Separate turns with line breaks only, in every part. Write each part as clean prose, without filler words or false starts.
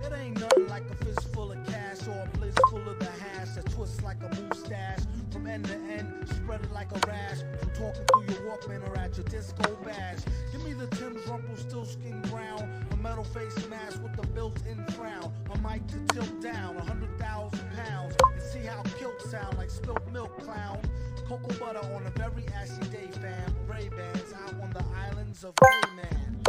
It ain't nothing like a fist full of cash or a blitz full of the hash that twists like a mustache. From end to end, spread it like a rash. From talking through your Walkman or at your disco bash. Give me the Tim's Rumpelstiltskin brown, a metal face mask with the built-in frown, a mic to tilt down 100,000 pounds, and see how kilts sound like spilt milk, clown. Cocoa butter on a very ashy day, fam. Ray-Bans out on the islands of Cayman.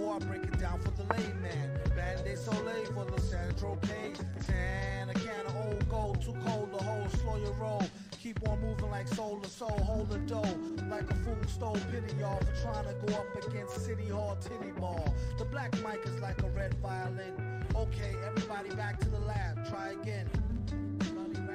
Or I break it down for the layman. Band-Aid Soleil for the Central Cage. And a can of old gold, too cold to hold, slow your roll. Keep on moving like soul to soul, hold the dough. Like a fool stole pity, y'all, for trying to go up against City Hall Titty Ball. The black mic is like a red violin. Okay, everybody back to the lab, try again.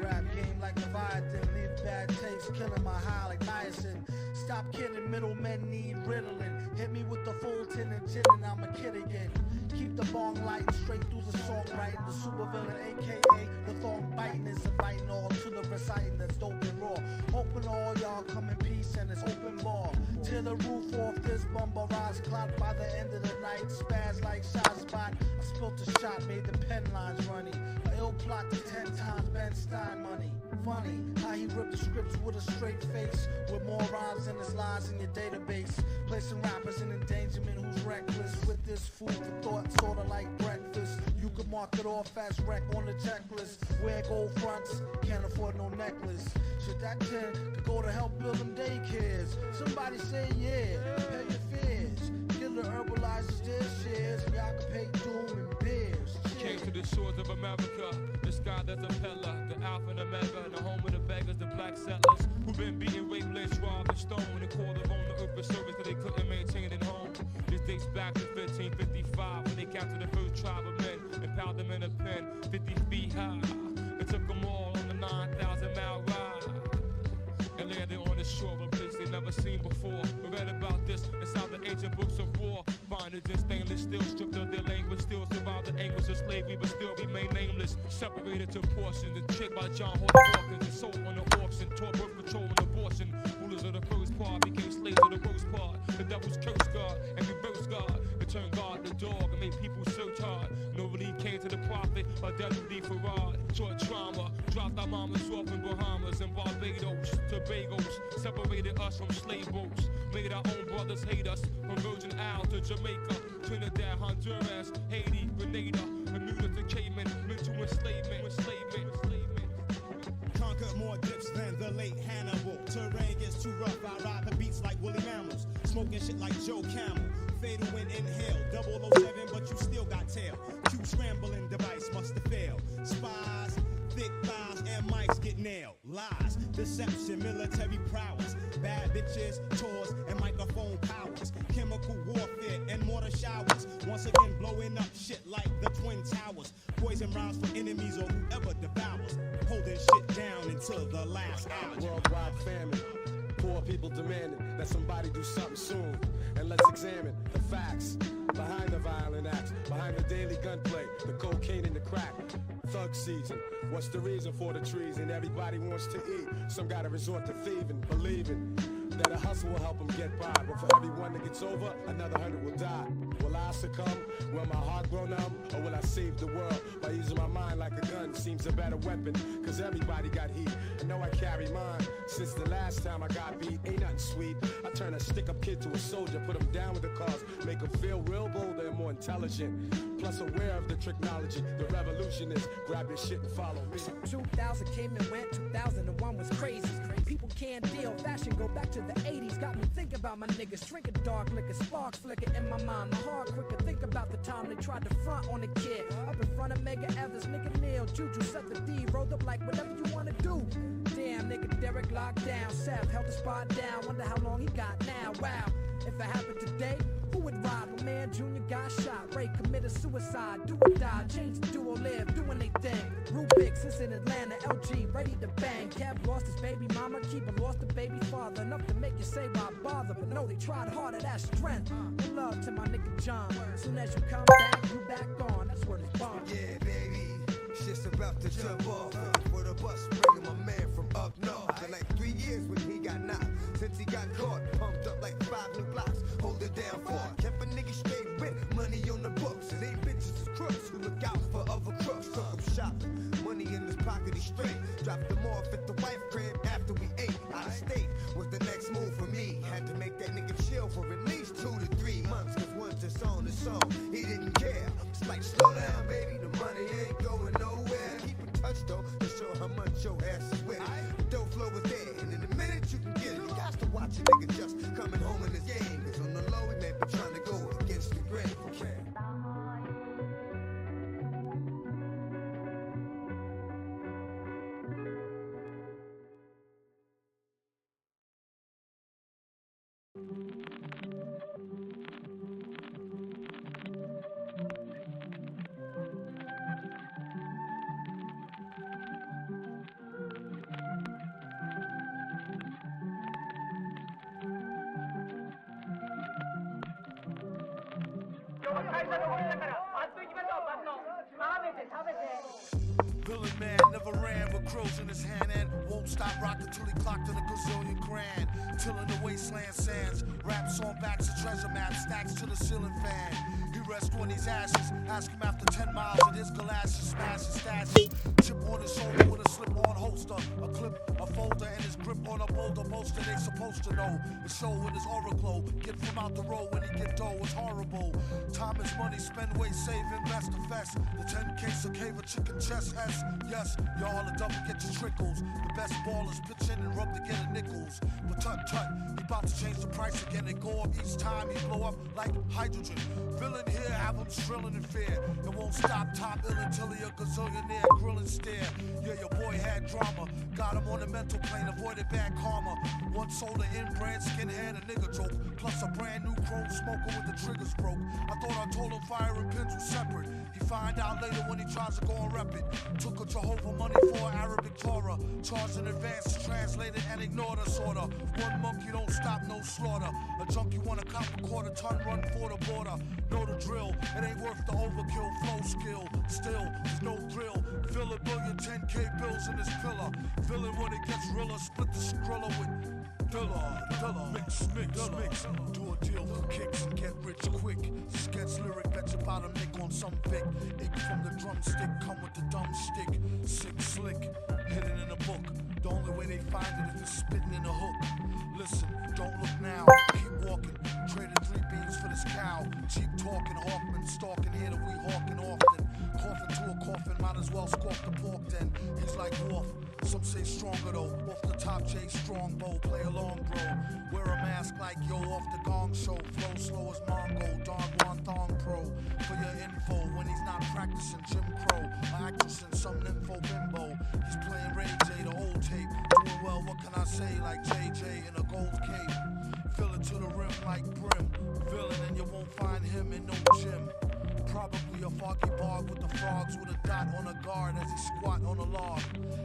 Rap game like Leviathan, leave bad taste, killing my high like niacin. Stop kidding, middlemen need Ritalin. Hit me with the full tin and gin and I'm a kid again. Keep the bong lighting straight through the songwriting. The supervillain, aka the thong biting, is inviting all to the reciting that's dope and raw. Hoping all y'all come in peace and it's open ball. Tear the roof off this bum barrage clock by the end of the night. Spaz like shot spot. I spilt a shot, made the pen lines runny. A ill plot to 10 times Ben Stein money. Funny how he ripped the scripts with a straight face, with more rhymes than his lines in your database. Placing rappers in endangerment who's reckless with this food for thought, sorta like breakfast. You could mark it off as wreck on the checklist. Wear gold fronts, can't afford no necklace. Shit, that 10 could go to help build them daycares. Somebody say yeah, pay your fears. Get the herbalizers their shares, and y'all can pay doom and beers.
Came to the shores of America, the sky that's a pillar, the alpha and omega, the home of the beggars, the black settlers, who've been beaten, raped, lynched, robbed, and stoned, and called upon the earth for service that they couldn't maintain at home. This dates back to 1555, when they captured the first tribe of men and piled them in a pen 50 feet high. They took them all on the 9,000-mile ride and landed on the shore of a place they never seen before. We read about this inside the ancient books of war. Bondage in stainless steel, stripped of their language, still survived the anguish of slavery, but still remain nameless. Separated to portions and tricked by John Holt Hawkins and sold on the auction, taught birth control and abortion. Rulers of the first part became slaves of the worst part. The devil's cursed God and reversed God. It turned God the dog and made people search hard. No relief came to the prophet, or death relief for rod. Short trauma, dropped our mamas off in Bahamas and Barbados. Tobagos separated us from slave boats. Made our own brothers hate us, from Virgin Isle to Jamaica, Trinidad, Honduras, Haiti, Grenada, Bermuda to Cayman, mental enslavement.
Conquered more dips than the late Hannibal. Terrain gets too rough, I ride the beats like woolly mammals. Smoking shit like Joe Camel. Fatal when inhale, 007, but you still got tail. Q scrambling device must have failed. Spies, thick thighs, and mics get nailed. Lies, deception, military prowess. Bad bitches, tours, and microphone powers. Chemical warfare and mortar showers. Once again blowing up shit like the Twin Towers. Poison rounds for enemies or whoever devours. Holding shit down until the last hour.
Worldwide famine. Poor people demanding that somebody do something soon. And let's examine the facts behind the violent acts, behind the daily gunplay, the cocaine and the crack. Thug season. What's the reason for the treason? Everybody wants to eat. Some gotta resort to thieving, believing that a hustle will help them get by. But for every one that gets over, another 100 will die. Will I succumb? Will my heart grow numb? Or will I save the world by using my mind like a gun? Seems a better weapon, cause everybody got heat. I know I carry mine. Since the last time I got beat, ain't nothing sweet. I turn a stick-up kid to a soldier, put him down with the cause, make him feel real bolder and more intelligent. Plus aware of the technology, the revolution is grab your shit and follow me.
2000 came and went, 2001 was crazy. People can't deal, fashion go back to the 80s. Got me think about my niggas, drinking dark liquor, sparks flicker in my mind. My heart quicker, think about the time they tried to front on a kid. Up in front of Mega Evans, nigga Neil, Juju set the D, rolled up like whatever you wanna do. Damn, nigga Derek locked down, Seth held the spot down, wonder how long he got now, wow. If it happened today, who would ride? My man Junior got shot, Ray committed suicide, do or die, change the duo live, doing they thing. Rubik's is in Atlanta, LG, ready to bang. Kev lost his baby mama, Keeper lost a baby father. Enough to make you say why bother, but no, they tried harder, that's strength. Good love to my nigga John, soon as you come back, you back on, that's where it's bomb.
Yeah, baby, shit's about to jump off. For the bus, bringing my man from up north. In like 3 years when he got knocked, since he got caught, pumped up like 5 new blocks. Hold it down for, kept a nigga straight with money on the books. And ain't bitches, it's crooks who look out for shopping. Money in his pocket, he straight. Dropped them off at the wife crib after we ate. Out of state was the next move for me. Had to make that nigga chill for at least 2 to 3 months. Cause once it's on, he didn't care. It's like, slow down, baby, the money ain't going nowhere. Keep in touch though, to show how much your ass is with it. The dough flow is there, and in a minute you can get it. You got to watch a nigga just coming home in this game. Cause on the low, he may be trying to go against the grain. Okay.
Villain man never ran with crows in his hand and won't stop rocking till he clocked in a gazillion grand. Tilling the wasteland sands, raps on backs of treasure maps, stacks to the ceiling fan. He rests on his ashes, ask him after 10 miles of his galoshes, smash his stashes. Chip on his shoulder with a slip-on holster, a clip, a folder, and his grip on a boulder. Most they supposed to know. The show with his aura glow, get from out the road when he get dough was horrible. Time is money, spend, waste, save, invest, the fest. The 10K so cave a chicken chest has. Yes, y'all a double get your trickles. The best ballers pitch in and rub to get a nickels. But tut, he about to change the price again. They go up each time, he blow up like hydrogen. Villain here, have him shrilling in fear. It won't stop, top ill until he a gazillionaire, grilling stare. Yeah, your boy had drama, got him on the mental plane, avoided bad karma. One sold an inbrand skinhead, a nigga joke, plus a brand new chrome smoker with the triggers broke. I thought I told him fire and pins were separate. He find out later when he tries to go and rep it. Took a Jehovah money for Arabic Torah, charged in advance, translated and ignored us order. One monkey don't stop, no slaughter. A junkie want a cop a quarter ton, run for the border. Know the drill, it ain't worth the overkill, flow skill. Still, there's no thrill. Fill a billion 10K bills in his pillar. Villain when it gets realer, split the skrilla with Dilla. Mix. Do a deal for kicks and get rich quick. Sketch lyric, bet you bottom nick on some Vic. Ink from the drumstick, come with the dumb stick. Sick, slick, hidden in a book. The only way they find it if it's spitting in a hook. Listen, don't look now, keep walking. Traded 3 beans for this cow. Cheap talking, Hawkman, stalking here that we hawking often. Coughing to a coffin, might as well squawk the pork then. He's like Wolf, some say stronger though. Off the top, J Strongbow, play along bro. Wear a mask like yo off the gong show. Flow slow as Mongo, Don Juan Thong Pro. For your info, when he's not practicing Jim Crow. An actress in some nympho bimbo. He's playing Ray J, the old tape. Doing well, what can I say, like JJ in a gold cape. Fill it to the rim like brim. Villain and you won't find him in no gym. Probably a foggy bog with the frogs with a dot on a guard as he squat on a log.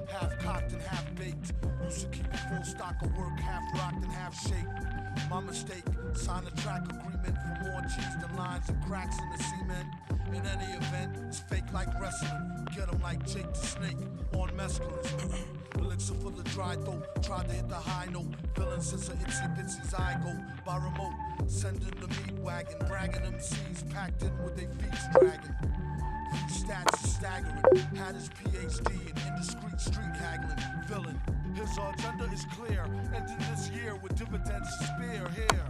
Half cocked and half baked. Used to keep a full stock of work, half rocked and half shaped. My mistake, sign a track agreement for more cheese than lines and cracks in the cement. In any event, it's fake like wrestling. Get him like Jake the Snake on mescalines. Elixir for the dry throat, tried to hit the high note. Villain since a itsy bitsy zygote by remote. Sending the meat wagon, bragging MCs packed in with their feet dragging. These stats are staggering. Had his PhD in indiscreet street haggling. Villain, his agenda is clear. Ending this year with dividends to spare here.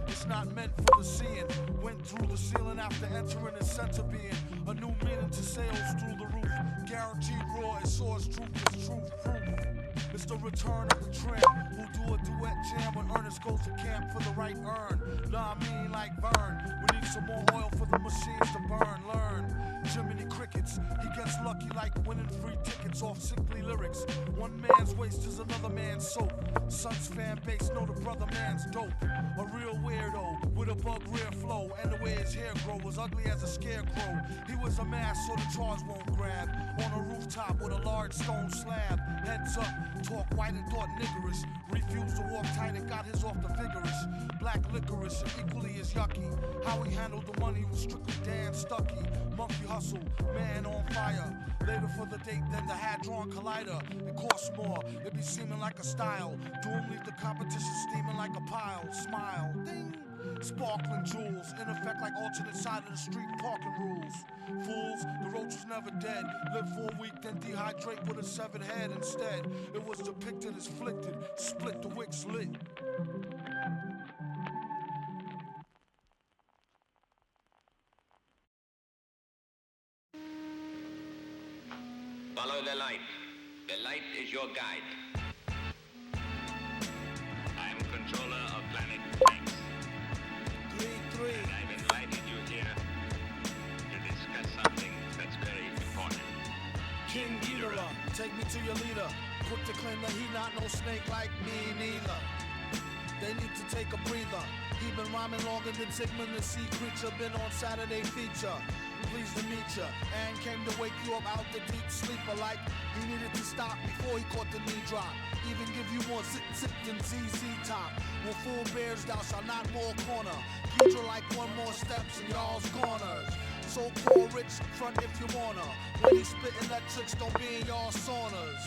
It's not meant for the seeing. Went through the ceiling after entering his center being. A new meaning to sales through the roof. Guaranteed raw, it soars truth is truth proof. It's the return of the tramp who do a duet jam when Ernest goes to camp for the right earn. Nah, I mean like Vern. We need some more oil for the machines to burn. Learn. Jiminy Crickets, he gets lucky like winning free tickets off sickly lyrics. One man's waste is another man's soap. Son's fan base know the brother man's dope. A real weirdo with a bug rear flow, and the way his hair grow was ugly as a scarecrow. He was a mass so the charge won't grab. On a rooftop with a large stone slab. Heads up, talk white and thought niggerish. Refused to walk tight and got his off the vigorous. Black licorice and equally as yucky. How he handled the money was strictly Dan Stucky. Monkey hustle, man on fire. Later for the date than the Hadron Collider. It costs more, it be seeming like a style. Doom leave the competition steaming like a pile. Smile, ding. Sparkling jewels, in effect like alternate side of the street parking rules. Fools, the roach was never never dead. Live for a week, then dehydrate with a severed head instead. It was depicted as flicked, split, the wicks lit.
Follow the light. The light is your guide. I am controller of planet X.
3-3.
And I've invited you here to discuss something that's very important.
King Ghidorah, take me to your leader. Quick to claim that he not no snake like me neither. They need to take a breather. He been rhyming longer than Sigmund the Sea Creature. Been on Saturday feature. Pleased to meet ya. And came to wake you up out the deep sleeper like he needed to stop before he caught the knee drop. Even give you more zip than ZZ Top. When full bears thou shalt not more corner. Ghidra like one more steps in y'all's corners. So-called rich front if you wanna. When he spit electrics, don't be in y'all saunas.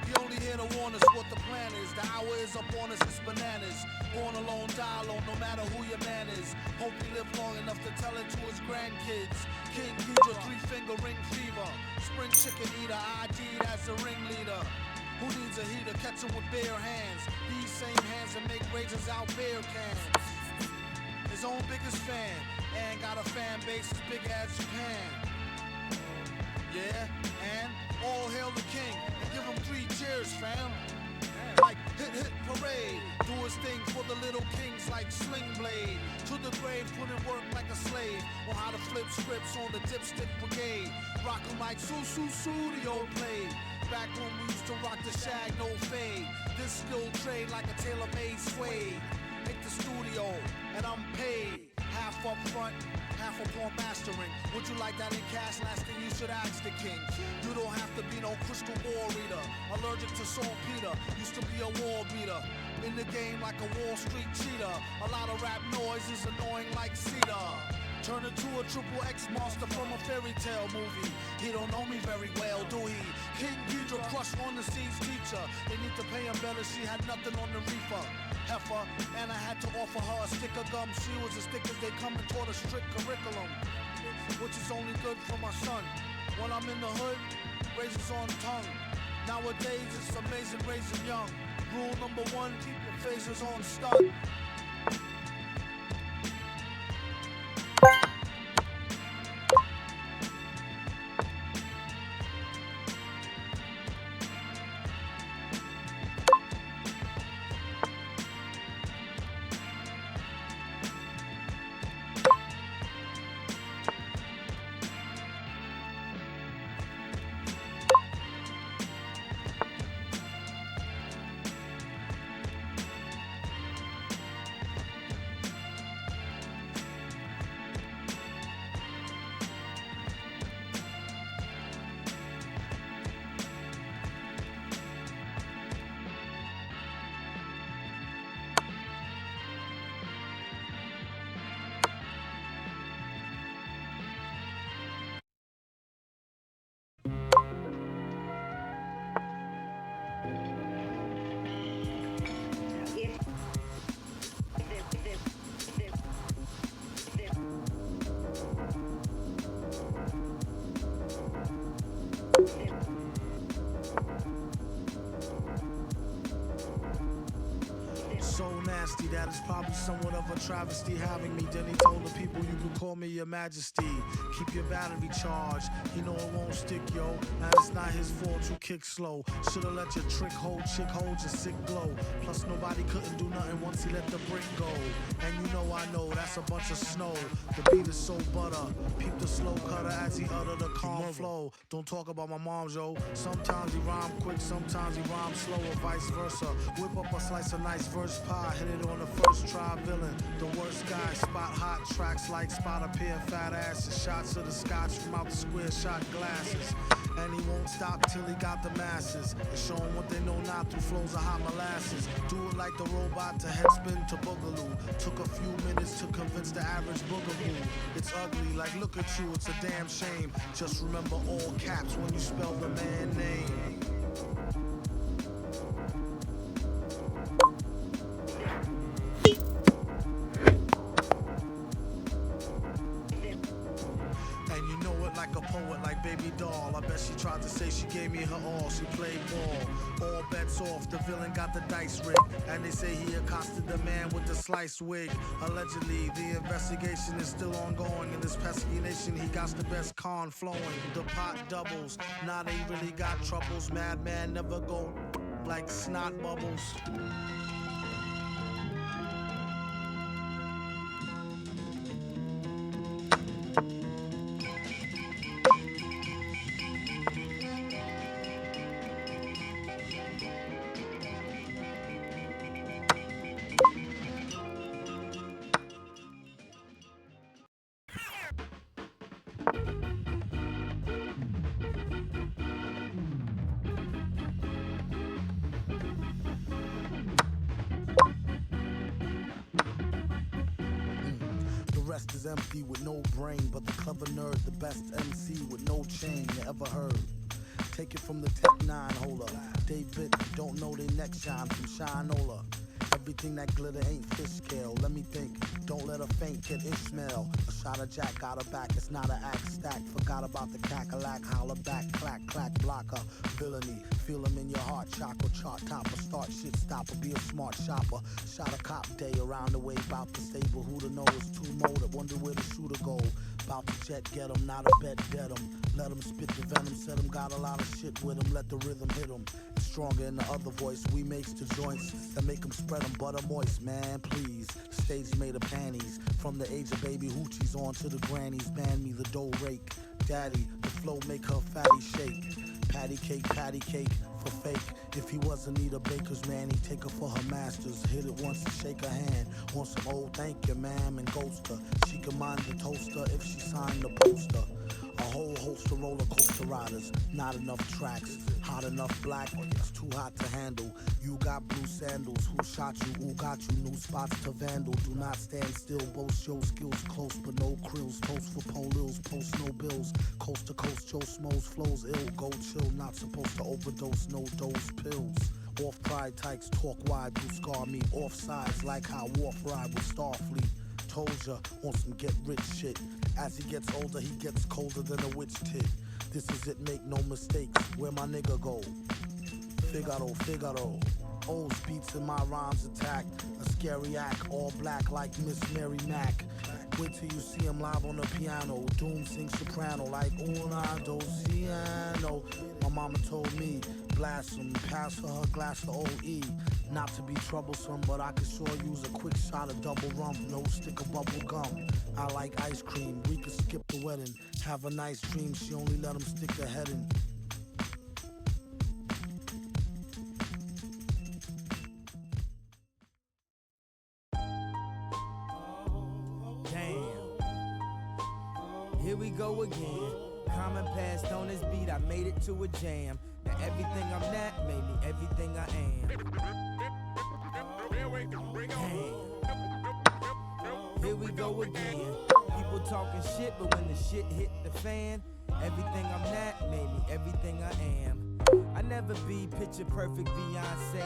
He only here to warn us what the plan is. The hour is up on us, it's bananas. Born alone, die alone, no matter who your man is. Hope he live long enough to tell it to his grandkids. King Ghidra, 3-finger ring fever. Spring chicken eater, ID'd as the ringleader. Who needs a heater? Catch him with bare hands. These same hands that make raisins out beer cans. His own biggest fan, and got a fan base as big as Japan. Yeah, and all hail the king, and give him 3 cheers, fam. Like hit parade, do his thing for the little kings like Sling Blade. To the grave, put in work like a slave. On how to flip scripts on the dipstick brigade. Rock 'em like Studio played. Back when we used to rock the shag, no fade. This skill trade like a tailor-made suede. Hit the studio, and I'm paid. Half up front, half upon mastering. Would you like that in cash? Last thing you should ask the king. You don't have to be no crystal ball reader. Allergic to saltpeter, used to be a wall beater. In the game like a Wall Street cheater. A lot of rap noise is annoying like cedar. Turn into a triple X monster from a fairy tale movie. He don't know me very well, do he? King Ghidra crushed on the seeds teacher. They need to pay him better, she had nothing on the reefer. Heifer, and I had to offer her a stick of gum. She was as thick as they come and taught a strict curriculum, which is only good for my son. When I'm in the hood, razors on tongue. Nowadays it's amazing raising young. Rule number 1, keep your phasers on stun. So nasty that it's probably somewhat of a travesty having me. Then he told the people you can call me your majesty. Keep your battery charged, you know it won't stick, yo. And it's not his fault you kick slow. Should've let your trick hold, chick hold your sick glow. Plus nobody couldn't do nothing once he let the brick go. And you know I know that's a bunch of snow. The beat is so butter. Peep the slow cutter as he utter the calm flow. Don't talk about my mom, yo. Sometimes he rhyme quick, sometimes he rhyme slow, or vice versa. Whip up a slice of nice verse pie, hit it on the first try. Villain, the worst guy. Spot hot tracks like spot a pair of fat asses. Shots of the scotch from out the square shot glasses. And he won't stop till he got the masses. And show them what they know not through flows of hot molasses. Do it like the robot to headspin to boogaloo. Took a few minutes to convince the average boogaboo. It's ugly, like look at you, it's a damn shame. Just remember all caps when you spell the man name. And you know it like a poet, like baby doll. I bet she tried to say she gave me her all. She played ball. All bets off. The villain got the dice rigged, and they say he accosted the man with the sliced wig. Allegedly, the investigation is still ongoing. In this pesky nation, he got the best con flowing. The pot doubles. Now they really got troubles. Madman never go like snot bubbles. Is empty with no brain, but the clever nerd, the best MC with no chain you ever heard. Take it from the Tech 9 holder. David don't know they next shine from Shinola. Everything that glitter ain't fish scale. Let me think, don't let her faint, kid Ishmael. A shot of Jack got her back, it's not an act stack. Forgot about the cackalack, holler back, clack, clack, blocker. Villainy, feel him in your heart, chakra, chart topper. Start shit stopper, be a smart shopper. Shot a cop day around the way, bout the stable. Who to know is too molded, wonder where the shooter go. Bout to jet, get him, not a bet, dead him. Let him spit the venom, said him got a lot of shit with him. Let the rhythm hit him. It's stronger in the other voice, we makes the joints that make him spread them butter moist, man, please. Stage made of panties. From the age of baby hoochies on to the grannies. Ban me the dough rake. Daddy, the flow make her fatty shake. Patty cake for fake. If he wasn't need a baker's man, he'd take her for her masters. Hit it once and shake her hand. Want some old thank you, ma'am, and ghost her. She can mind the toaster if she signed the poster. A whole host of roller coaster riders. Not enough tracks. Hot enough black, it's too hot to handle. You got blue sandals. Who shot you? Who got you? New spots to vandal. Do not stand still. Boast your skills close, but no krills. Toast for polils. Post no bills. Coast to coast, Joe Smoes flows ill. Go chill. Not supposed to overdose. No dose pills. Off pride tykes talk wide. Do scar me. Off sides like how Warp ride with Starfleet. Told ya, on some get rich shit. As he gets older, he gets colder than a witch tit. This is it, make no mistakes. Where my nigga go? Figaro. O's beats in my rhymes attack. A scary act, all black like Miss Mary Mack. Wait till you see him live on the piano. Doom sings soprano like una dos piano. My mama told me, blast him, pass her glass of OE. Not to be troublesome, but I could sure use a quick shot of double rum. No stick of bubble gum. I like ice cream, we could skip the wedding. Have a nice dream, she only let him stick her head in.
Here we go again. Common passed on this beat, I made it to a jam. Now everything I'm not made me everything I am. Damn. Here we go again. People talking shit, but when the shit hit the fan, everything I'm not made me everything I am. I never be picture perfect Beyonce.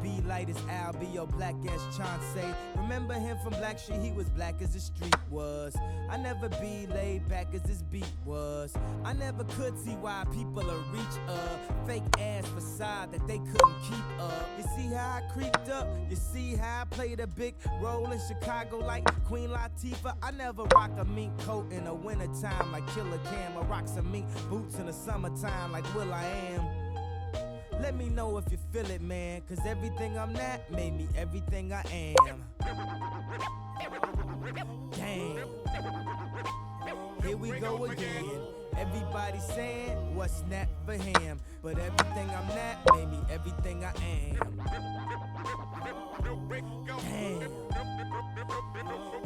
Be light as Al, be your black ass Chauncey. Remember him from Black Street, he was black as the street was. I never be laid back as this beat was. I never could see why people are reach a fake ass facade that they couldn't keep up. You see how I creeped up? You see how I played a big role in Chicago like Queen Latifah? I never rock a mink coat in the wintertime like Killer Cam. I rock some mink boots in the summertime like Will I Am. Let me know if you feel it, man, cause everything I'm not made me everything I am. Damn. Here we go again. Everybody saying what's not for him, but everything I'm not made me everything I am. Damn.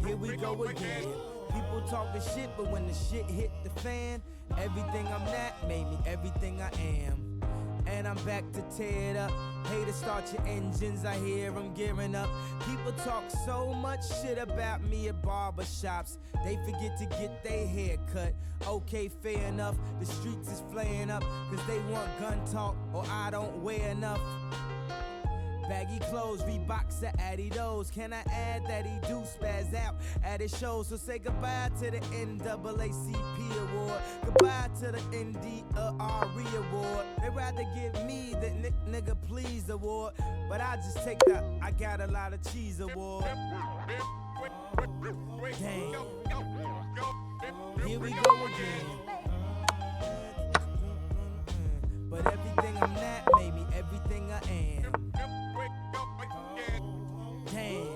Here we go again. People talking shit, but when the shit hit the fan, everything I'm not made me everything I am. And I'm back to tear it up. Haters start your engines, I hear them gearing up. People talk so much shit about me at barbershops. They forget to get their hair cut. Okay, fair enough, the streets is flaying up, cause they want gun talk or I don't wear enough. Baggy clothes, Reeboks to Adidas. Can I add that he do spaz out at his shows? So say goodbye to the NAACP award, goodbye to the NDRE award. They rather give me the nigga please award, but I just take the I got a lot of cheese award. Damn. Here we go again. But everything I'm not made me everything I am. Damn.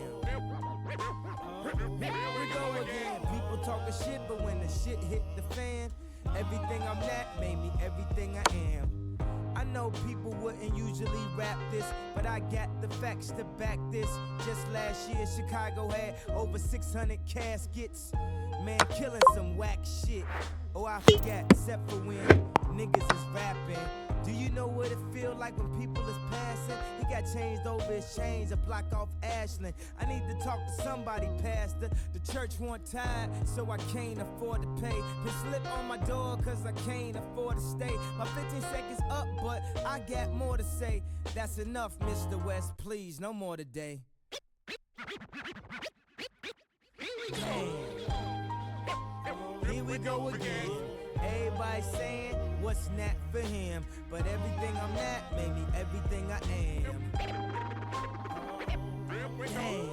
Here we go again. People talking shit, but when the shit hit the fan, everything I'm not made me everything I am. I know people wouldn't usually rap this, but I got the facts to back this. Just last year, Chicago had over 600 caskets. Man, killing some whack shit. Oh, I forgot, except for when niggas is rapping. Do you know what it feel like when people is passing? He got changed over his chains, a block off Ashland. I need to talk to somebody, pastor. The church want tired, so I can't afford to pay. Put slip on my door, cause I can't afford to stay. My 15 seconds up, but I got more to say. That's enough, Mr. West, please, no more today. Damn. Here we go again. Everybody saying what's not for him, but everything I'm not made me everything I am. Damn.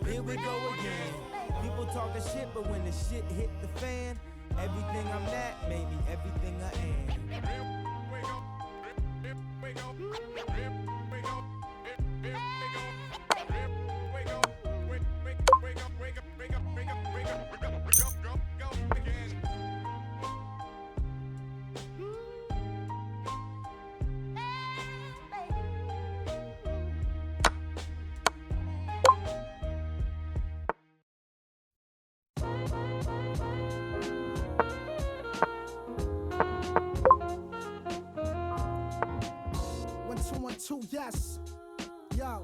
Here we go again. People talking shit, but when the shit hit the fan, everything I'm not made me everything I am.
Yes, yo,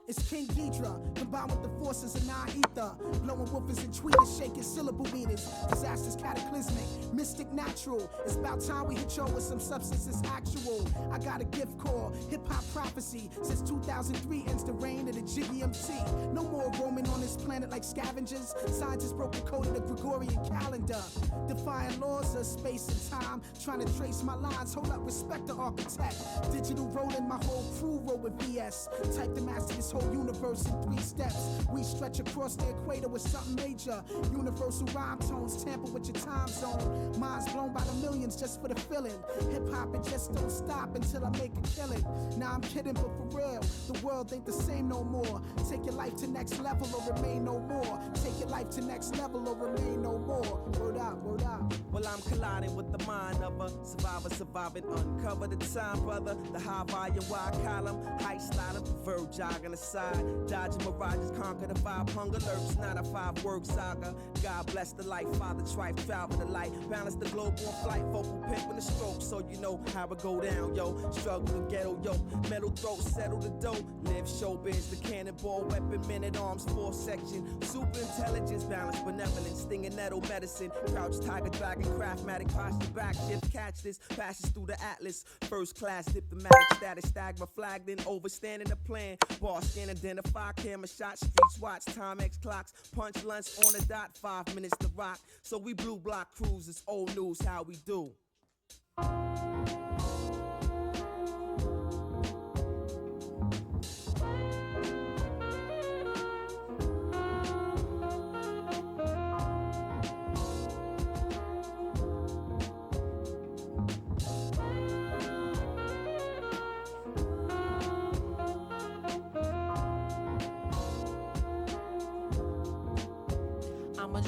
it's King Ghidra, combined with the forces of non-ether, blowing woofers and tweeters, shaking syllable meters, disasters cataclysmic, mystic natural. It's about time we hit y'all with some substance that's actual. I got a gift called hip-hop prophecy. Since 2003 ends the reign of the Jiggy MC. No more roaming on this planet like scavengers. Scientists broke the code of the Gregorian calendar, defying laws of space and time, trying to trace my lines. Hold up, respect the architect. Digital rolling, my whole crew roll with VS. Type to master this whole universe in 3 steps. We stretch across the equator with something major. Universal rhyme tones tamper with your time zone. Minds blown by the millions just for the feeling. Hip-hop, it just don't stop until I make a killing. Now I'm kidding, but for real, the world ain't the same no more. Take your life to next level or remain no more. Take your life to next level or remain no more. Word up, word up.
Well, I'm colliding with the mind of a survivor, surviving, uncover the time, brother. The high volume, wide column, high sliding, preferred jogging aside. Dodging mirages, conquer the vibe, hunger lurks, not a 5-word saga. God bless the life, Father trife, travel the light, balance the globe on flight, vocal pimp in the stroke, so you know how it go down, yo. Struggle with ghetto, yo. Metal throat, settle the dough. Live showbiz, the cannonball, weapon, men at arms, 4 section. Super intelligence, balance, benevolence, stinging nettle medicine. Crouch, tiger, dragon, craftmatic, posture, back shift, catch this, passes through the atlas. First class, diplomatic status, stagma flagged in, overstanding the plan. Boss scan, identify, camera shot, streets watch, time X clocks, punch lunch on the dot, 5 minutes to rock. So we blue block cruisers, old news, how we do.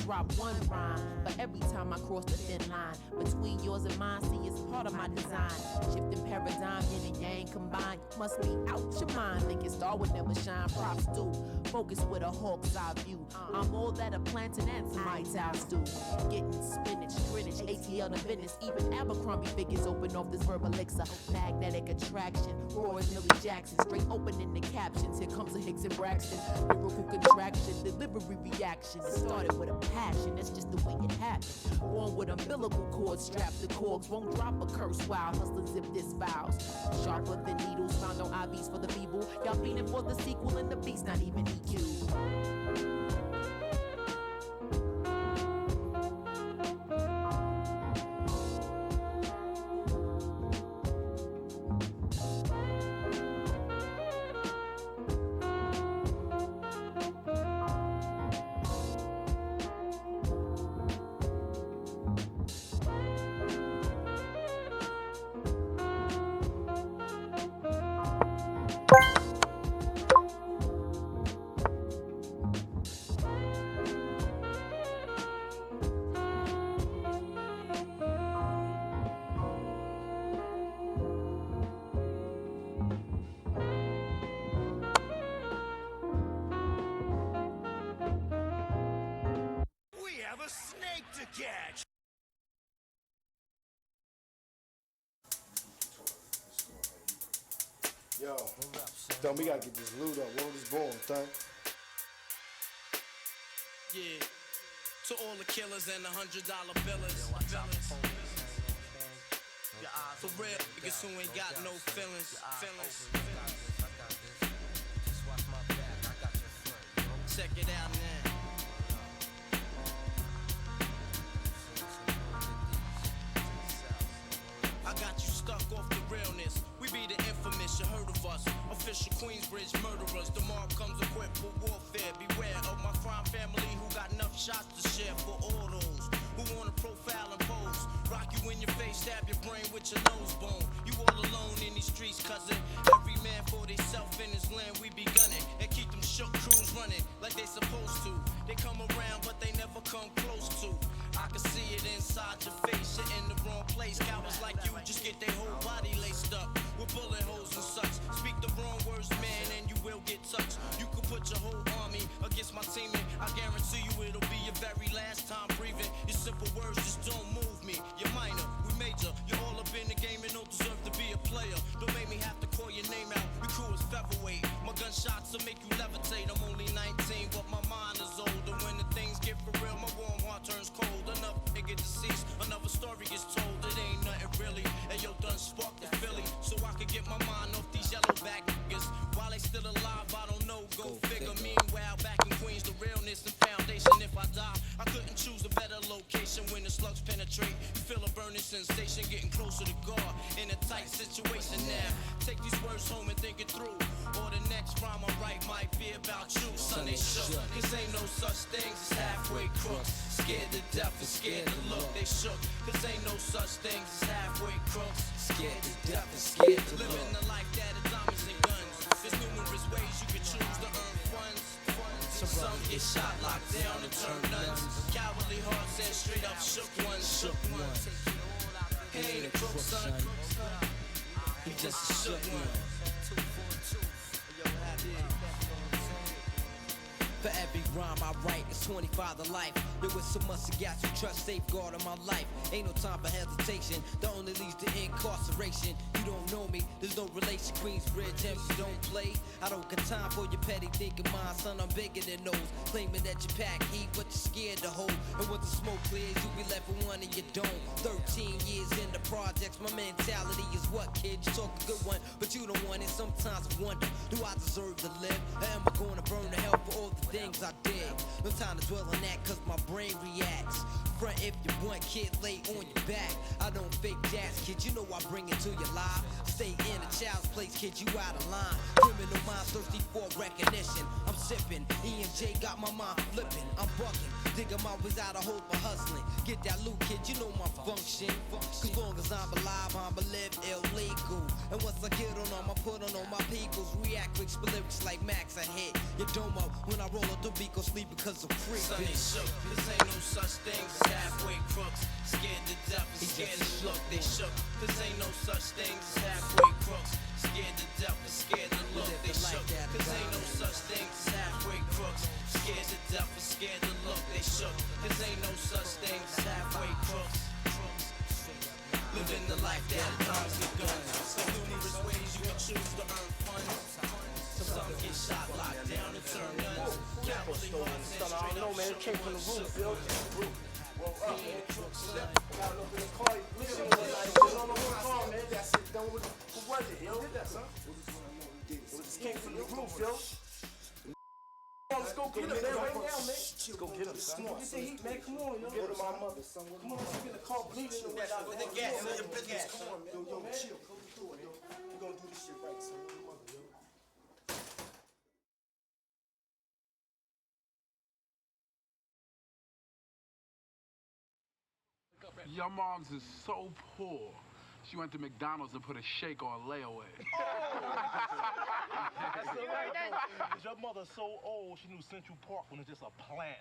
Drop one rhyme, but every time I cross the thin line between yours and mine, see it's part of my design. Shifting paradigm, yin and yang combined. Must be out your mind, thinking star would never shine. Props do, focus with a hawk's eye view. I'm all that a plantain and some White House do. Getting spinach, Greenwich, ATL to Venice. Even Abercrombie figures open off this verbal elixir. Magnetic attraction, Roy Millie Jackson. Straight opening the captions. Here comes a Hicks and Braxton. Lyrical contraction, delivery reaction. It started with a passion, that's just the way it happened. Born with umbilical cords strapped to cords. Won't drop a curse while hustlers zip this vows. Sharper than needles found on IVs for the feeble. Y'all fiending for the sequel and the beat's not even EQ.
Yo, Thumb, we gotta get this loot up. World is born, Thumb.
Yeah, to all the killers and the $100 billers. For real, niggas who ain't got no feelings. Check it out now. I got you stuck off the realness. We be the infamous, you heard of us. Official Queensbridge murderers. The mob comes equipped for warfare. Beware of my crime family who got enough shots to share for all those who wanna profile and pose. Rock you in your face, stab your brain with your nose bone. You all alone in these streets, cousin. Every man for theyself in his land, we be gunning. And keep them shook crews running like they supposed to. They come around, but they never come close to. I can see it inside your face, you're in the wrong place. Cowards like you just get their whole body laced up with bullet holes and such. Speak the wrong words, man, and you will get touched. You can put your whole army against my team, and I guarantee you it'll be your very last time breathing. Your simple words just don't move me. You're minor, we major. You're all up in the game and don't deserve to be a player. Don't make me have to call your name out. Your crew is featherweight. My gunshots will make you levitate. I'm only 19, but my mind is older. When the things get for real, my warm heart turns cold. Another nigga deceased, another story gets told. It ain't nothing really. And yo, done sparked the Philly, so I could get my mind off these yellow back niggas. While they still alive, I don't know. Go figure. Meanwhile, back in Queens, the realness and foundation. If I die, I couldn't choose a better location. When the slugs penetrate, you feel a burning sensation, getting closer to God in a tight situation now. Take these words home and think it through. Or the next rhyme I write might be about you. Son, they shook. Cause ain't no such things as halfway crooks. Scared to death and scared to look. They shook. Cause ain't no such things as halfway crooks. Scared to death and scared to look. Living the life that is diamonds and guns. There's numerous ways you can choose to earn funds. Some get shot, locked down, and turn nuns. Cowardly hearts and straight up shook ones. Shook ones. He ain't a crook, son. He just a shook one. For every rhyme I write, it's 25 to life. There was so much I got you trust, safeguard in my life. Ain't no time for hesitation, that only leads to incarceration. You don't know me, there's no relation. Queensbridge, MC don't play. I don't got time for your petty thinking, mine, son, I'm bigger than those. Claiming that you pack heat, but you're scared to hold. And when the smoke clears, you be left with one and you don't. 13 years in the projects, my mentality is what, kid? You talk a good one, but you don't want it. Sometimes I wonder, do I deserve to live? Or am I gonna burn to hell for all the things I did? No time to dwell on that, cause my brain reacts. Front if you want, kid, lay on your back. I don't fake jazz, kid, you know I bring it to your life. Stay in a child's place, kid, you out of line. Criminal minds thirsty for recognition. I'm sipping, E&J got my mind flipping. I'm bucking, digging my ways out of hope for hustling. Get that loot, kid, you know my function. Cause long as I'm alive, I'ma live illegal. And once I get on them, I put on all my peoples. React quick, split lyrics like Max, I hit your domo. When I roll up the beat, go sleep because I'm free. Son, they shook, cause ain't no such thing as halfway crooks. Scared to death and scared to look. They shook, cause ain't no such thing as halfway crooks. Scared to death and scared to look. They shook, cause ain't no such thing as halfway crooks. Scared to death and scared to look. They shook, cause ain't no such thing as halfway crooks. Living the life that comes with guns. There's numerous ways you can choose to earn funds. Some get shot, locked down, and turn nuns. Cowardly hearts and straight up shook ones.
Came from the roof, yo. Let's go get him, man, right now, man. Let's go get him, son. Come on, get the heat, man. Come on, yo. Go to my mother, son. Come on, let's get the car bleeding. With the gas in your business. Come on, man. Yo, chill. Go through it, yo. We're gonna do this shit right, son. Your mother, yo.
Your mom's is so poor. She went to McDonald's and put a shake on layaway.
That's all right, because your mother's so old, she knew Central Park when it's just a plant.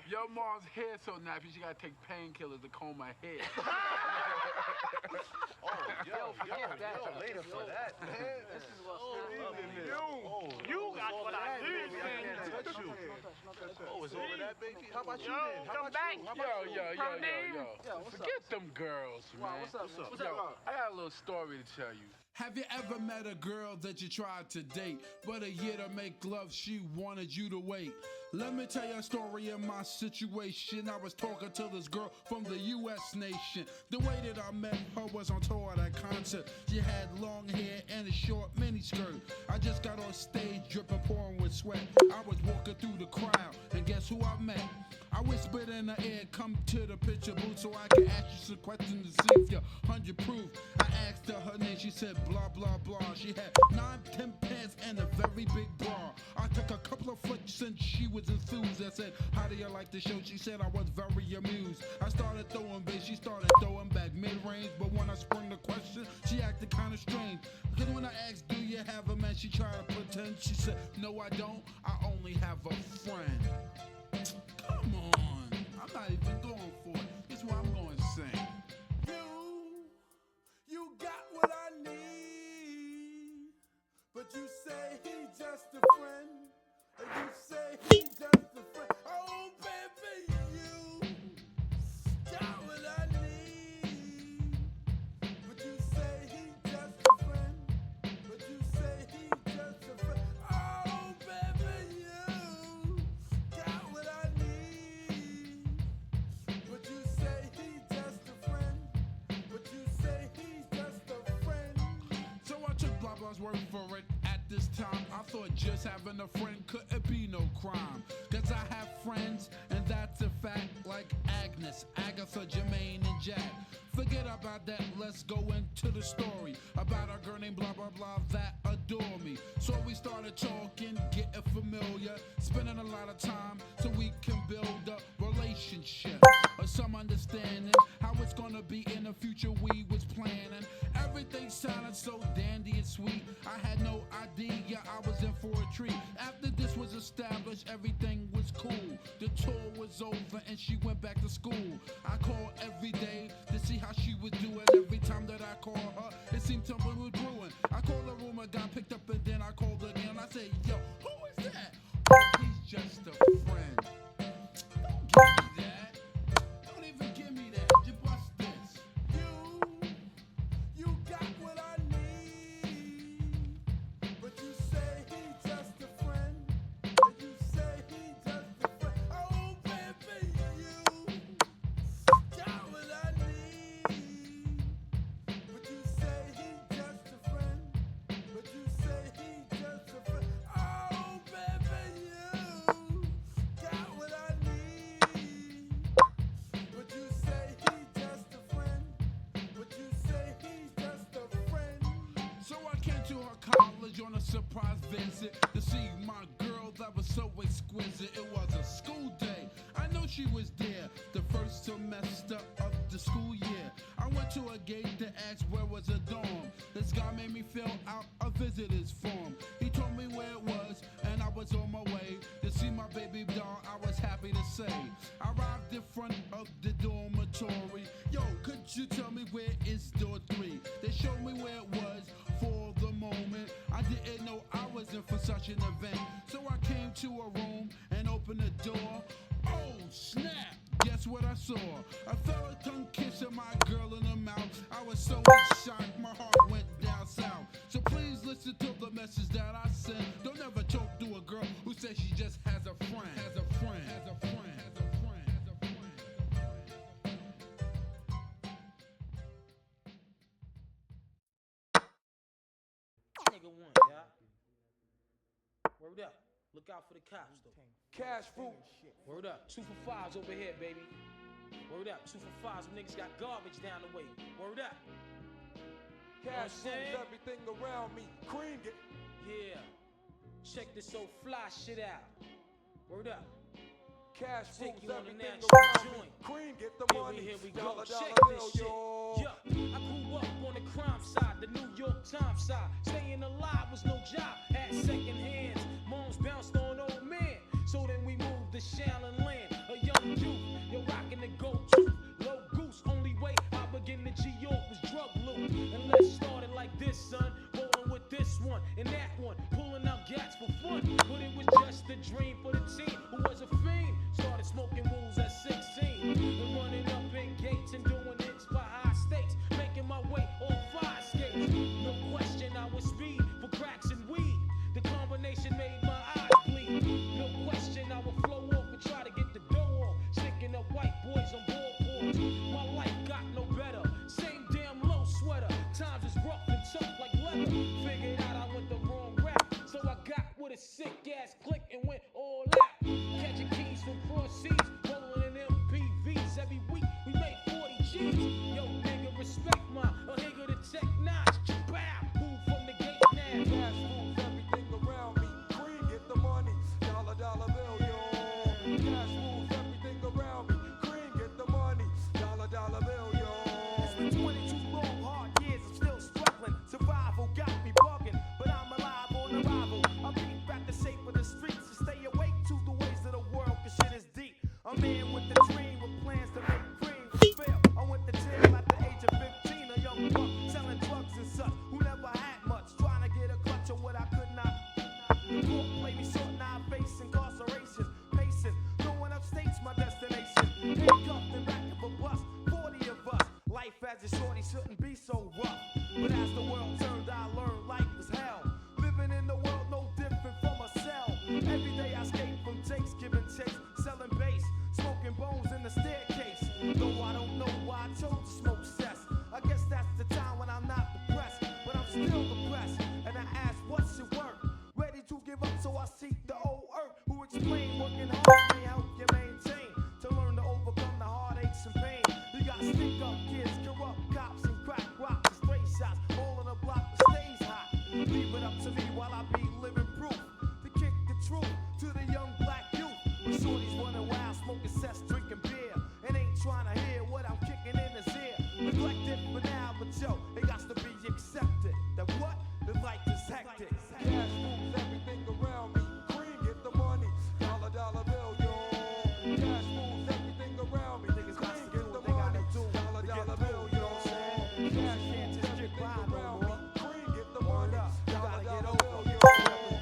Your mom's hair so nappy, she gotta take painkillers to comb her hair.
Later for that, man. This is what's you got what I need, man. Oh, it's over that, baby? How about you, then? How about you?
Yo. Forget them girls, man.
What's up?
I got a little story to tell you.
Have you ever met a girl that you tried to date, but a year to make love, she wanted you to wait? Let me tell you a story of my situation. I was talking to this girl from the U.S. nation. The way that I met her was on tour at a concert. She had long hair and a short miniskirt. I just got on stage dripping, pouring with sweat. I was walking through the crowd, and guess who I met? I whispered in her ear, come to the picture booth so I can ask you some questions to see if you're 100 proof. I asked her her name, she said blah, blah, blah. She had 9, 10 pants and a very big bra. I took a couple of flicks and she was enthused. I said, how do you like the show? She said I was very amused. I started throwing bass, she started throwing back mid-range. But when I sprung the question, she acted kind of strange. Because when I asked, do you have a man? She tried to pretend. She said, no, I don't. I only have a friend. Come on, I'm not even going for it. This is what I'm going to sing. You got what I need, but you say he's just a friend, and you say he's just a friend. Oh, baby, you got what I need, but you say he's just a friend, but you say he's just a friend. Oh, baby, you got what I need, but you say he's just a friend, but you say he's just a friend. So I took blah blah's word for it. At this time, I thought just having a friend couldn't be no crime. Cause I have friends, and that's a fact, like Agnes, Agatha, Jermaine, and Jack. Forget about that, let's go into the story about a girl named blah blah blah that adore me. So we started talking, getting familiar, spending a lot of time so we can build a relationship or some understanding how it's gonna be in the future. We was planning, everything sounded so dandy and sweet. I had no idea I was in for a treat. After this was established, everything was cool. The tour was over and she went back to school. I called every day to see how she was doing. Every time that I called her, it seemed something was brewing. I called the room, I got picked up, and then I called again. I said, yo, who is that? Oh, he's just a friend. Don't give me that. Don't even give me that. You bust this. You got what I need, but you say he's just a friend, and you say he's just a friend. Oh, baby, you got what I need, but you say he's just a friend, but you say he's just a friend. Oh, baby, you got what I need, but you say he's just a friend, but you say he's just a friend. So I came to her college on a surprise visit to see my girl that was so exquisite. It was a school day. I know she was there the first semester of the school year. I went to a gate to ask where was a dorm. This guy made me fill out a visitor's form. He told me where it was, and I was on my way to see my baby doll. I was happy to say. I arrived in front of the dormitory. Yo, could you tell me where is door 3? They showed me where it was for the moment. I didn't know I was in for such an event. So I came to a room and opened the door. Oh, snap! Guess what I saw. A thorough tongue kiss of my girl in the mouth. I was so in shock, my heart went down south. So please listen to the message that I send. Don't ever talk to a girl who says she just has a friend. Has a friend. Has a friend. Has a friend. Has a friend.
Nigga one, yeah. Word up. Look out for the cops, though.
Cash fruit.
Word up. 2 for 5s over here, baby. Word up. 2 for 5s. Niggas got garbage down the way. Word up.
Cash rules everything around me. Cream it.
Yeah. Check this so fly shit out. Word up.
Cash
Take
rules
you on the
everything
natural
around me.
joint.
Cream get the money.
Here we go.
Dollar,
Check
dollar
this
bill,
shit.
yo.
Yeah. I grew up on the crime side, the New York Times side. Staying alive was no job. Had second hands. Moms bounced on old men. So then we moved to Shaolin Land. A young youth. You're rocking the go-to. Low goose. Only way I begin to G-York was drug loot. And let's start it like this, son. Rolling with this one and that one. Pulling out gats for fun. But it was just a dream for the teen who was a fiend. Started smoking wools at 16. And running up in gates and doing hits for high stakes. Making my way on 5 skates. No question I was speed for cracks and weed. The combination made my eyes bleed. No question I would flow off and try to get the dough off. Sticking up white boys on ballboards. My life got no better. Same damn low sweater. Times is rough and tough like leather. Figured out I went the wrong route. So I got with a sick ass click and went all out. Catching keys from cross seas. Rolling in MPVs. Every week we made 40 G's. Yo, nigga, respect my a nigga to tech notch. Bow. Move from the gate now.
Cash rules everything around me. Cream get the money. Dollar, dollar bill, yo. Cash rules everything around me. Cream get the money. Dollar, dollar bill, yo.
It's been 22 long, hard years, I'm still struggling. Survival got me bugging, but I'm alive on arrival. I beat back the shape of the streets and stay awake to the ways of the world, cause shit is deep. A man with a dream, with plans to make cream, fail. I went to jail at the age of 15, a young buck selling drugs and such, who never had much, trying to get a clutch of what I could not. The court played me short, now I face incarceration, pacing, going upstate's my destination. Handcuffed in back of a bus, 40 of us. Life as a shorty shouldn't be so rough. But as the world turned, I learned life was hell. Living in the world no different from a cell. Every day I escape from Jake's, giving chase, selling bass, smoking bones in the staircase. Though I don't know why I chose to smoke cess. I guess that's the time when I'm not depressed, but I'm still depressed. And I ask, what's your work? Ready to give up, so I seek the old earth who explain working hard may help you maintain. To learn to overcome the heartaches and pain. You got stick up kids, corrupt cops, and crack rocks and stray shots. All in a block that stays hot. Leave it up to me while I be living proof. To kick the truth to the young black youth. When shorties running wild, smoking cess, drinking beer. And ain't trying to hear what I'm kicking in his ear. Neglected for now, but yo, it got to be accepted. That what? The life is hectic.
Cash rules everything around me. Cream get the money. Dollar, dollar bill, yo. Cash rules everything around me. Cream get the money. Dollar, dollar bill, yo. Cash rules everything around me. Cream get the money. Dollar, dollar bill, yo.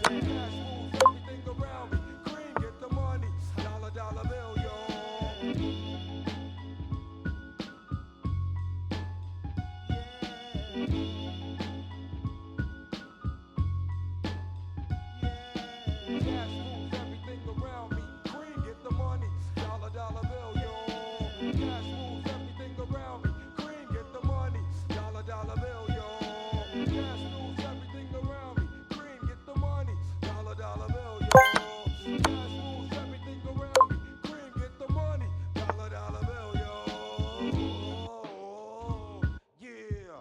Cash rules everything around me. Cream get the money. Dollar, dollar bill, yo. Cash rules everything around me. Cream get the money. Dollar, dollar bill, yo. Cash rules everything around me. Cream get the money. Dollar, dollar bill, yo. Cash rules everything around me. Cream get the money. Dollar, dollar bill, yo. Cash rules everything around me. Cream get the money. Dollar, dollar bill, yo. Yeah.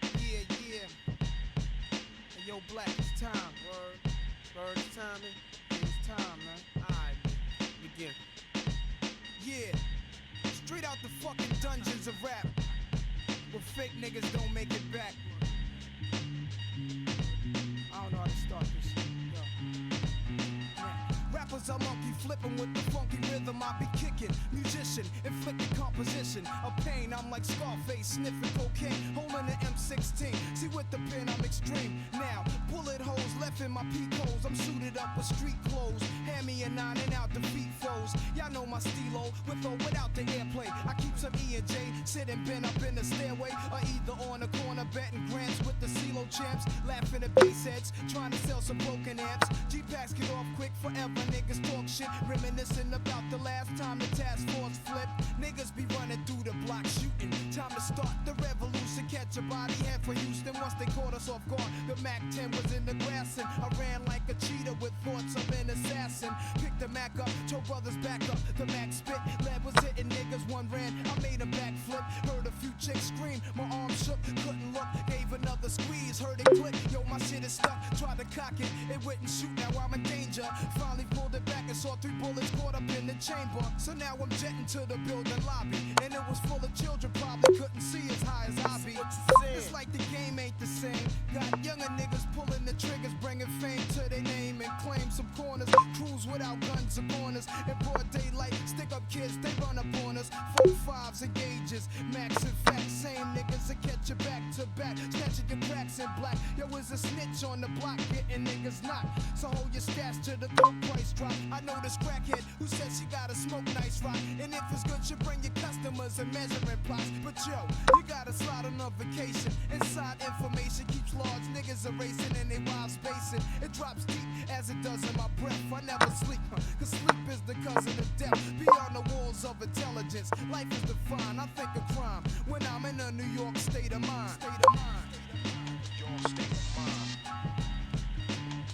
Yeah, yeah. Hey, yo, Black, it's time. Word. Word, it's timing. It's time, man. Alright, begin. Yeah. Straight out the fucking dungeons of rap. Where fake niggas don't make it back. I don't know how to start this shit. Yo. Yeah. Rap rappers are monkey flipping with the funky rhythm I be kicking. Musician, inflicting composition of pain. I'm like Scarface, sniffing cocaine, holding an M16. See with the pen I'm extreme. Now, bullet holes left in my peak holes. I'm suited up with street clothes. Hand me a 9 and out defeat foes. Y'all know my stilo, with or without the airplay. I keep some E and J, sitting bent up in the stairway, or either on the corner betting grants with the CeeLo champs, laughing at bass heads, trying to sell some broken amps. G-Packs get off quick forever, niggas talk shit, reminiscing about the last time the task force flipped. Niggas be running through the block shooting. Time to start the revolution, catch a body head for Houston. Once they caught us off guard, the Mac 10 was in the grass and I ran like a cheetah with thoughts of an assassin. Picked the Mac up, told brothers back up. The Mac spit, lead was hitting niggas, one ran. I made a backflip, heard a few chicks scream. My arm shook, couldn't look, gave another squeeze, heard it click. Yo, my shit is stuck, tried to cock it, it wouldn't shoot. Now I'm in danger. Finally pulled it back and saw 3 bullets caught up in the chamber. So now I'm jetting to the building lobby, and it was full of children, probably couldn't see as high as I be. It's like the game ain't the same. Got younger niggas pulling the triggers, bringing fame to their name and claim some corners. Crews without guns upon us. In broad daylight, stick up kids, they run up on us. 4-5s and gauges, max and facts. Same niggas that catch you back to back, snatching your cracks in black. Yo, is a snitch on the block, getting niggas knocked. So hold your stash till the coke price drop. I know this crackhead who said she gotta smoke nice rock, and if it's good, you bring your customers and measuring plots. But yo, you gotta slide on a vacation. Inside information keeps large niggas erasing and they wives spacing. It drops deep as it does in my breath. I never sleep, cause sleep is the cousin of death. Beyond the walls of intelligence, life is defined. I think of crime when I'm in a New York state of mind. State of mind. Your state of mind.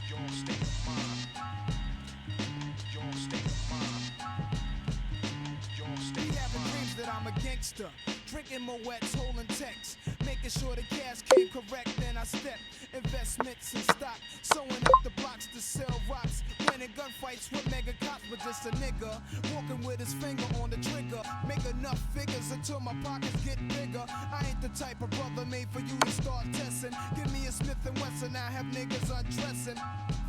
Your state of mind. Your state of mind. Your state of mind. Be having dreams that I'm a gangster, drinking Moet's, holding texts, making sure the cash came correct. Then I step investments in stock, sewing up the blocks to sell rocks, winning gunfights with mega cops, but just a nigga walking with his finger on the trigger. Make enough figures until my pockets get bigger. I ain't the type of brother made for you to start testing. Give me a Smith & Wesson, I have niggas undressing.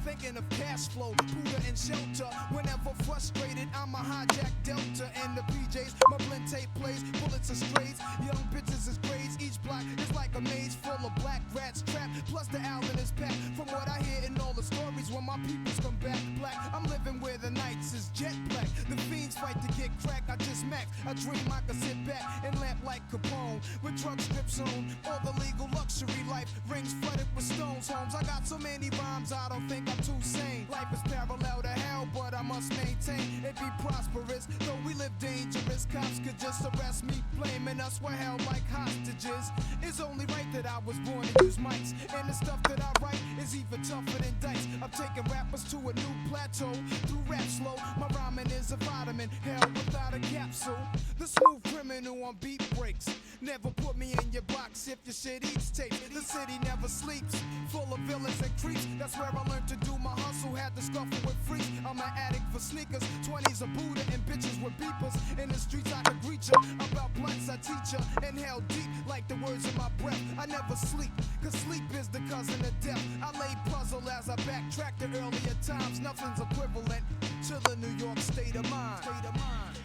Thinking of cash flow, Buddha and shelter. Whenever frustrated, I'm a hijack Delta and the PJs. My blend tape plays, bullets are strays. Young bitches is grades. Each block is like a maze full of black rats trapped. Plus the Allen is packed. From what I hear in all the stories, when my peoples come back black, I'm living where the nights is jet black. The fiends fight to get crack. I just max. I dream I could sit back and lamp like Capone with drug strips on. All the legal luxury life, rings flooded with stones. Homes, I got so many rhymes, I don't think I'm too sane. Life is parallel to hell, but I must maintain it be prosperous. Though we live dangerous, cops could just arrest me, blaming us we're held like hostages. It's only right that I was born to use mics, and the stuff that I write is even tougher than dice. I'm taking rappers to a new plateau through rap slow. My rhyming is a vitamin, hell without a capsule. The smooth criminal on beat breaks. Never put me in your box if your shit eats tape. The city never sleeps, full of villains and creeps. That's where I learned to do my hustle, had to scuffle with freaks. I'm an addict for sneakers, 20s a Buddha and bitches with beepers. In the streets I can greet ya, about blunts I teach ya. Inhale deep like the words in my breath. I never sleep, cause sleep is the cousin of death. I lay puzzle as I backtrack to earlier times. Nothing's equivalent to the New York state of mind. State of mind.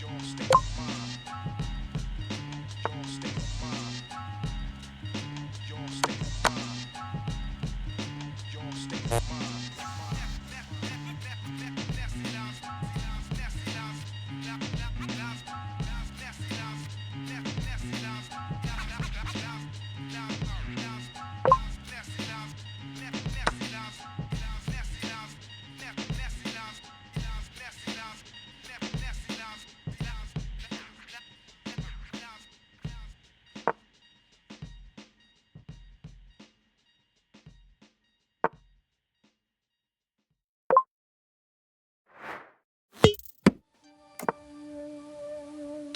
Your state of mind. Your state of mind. Your state of mind. Your state of mind.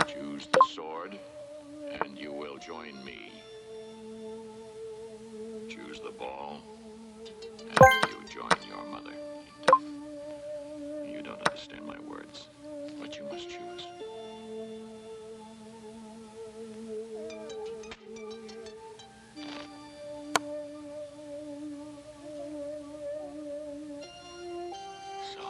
Choose the sword, and you will join me. Choose the ball, and you join your mother in death. You don't understand my words, but you must choose. So,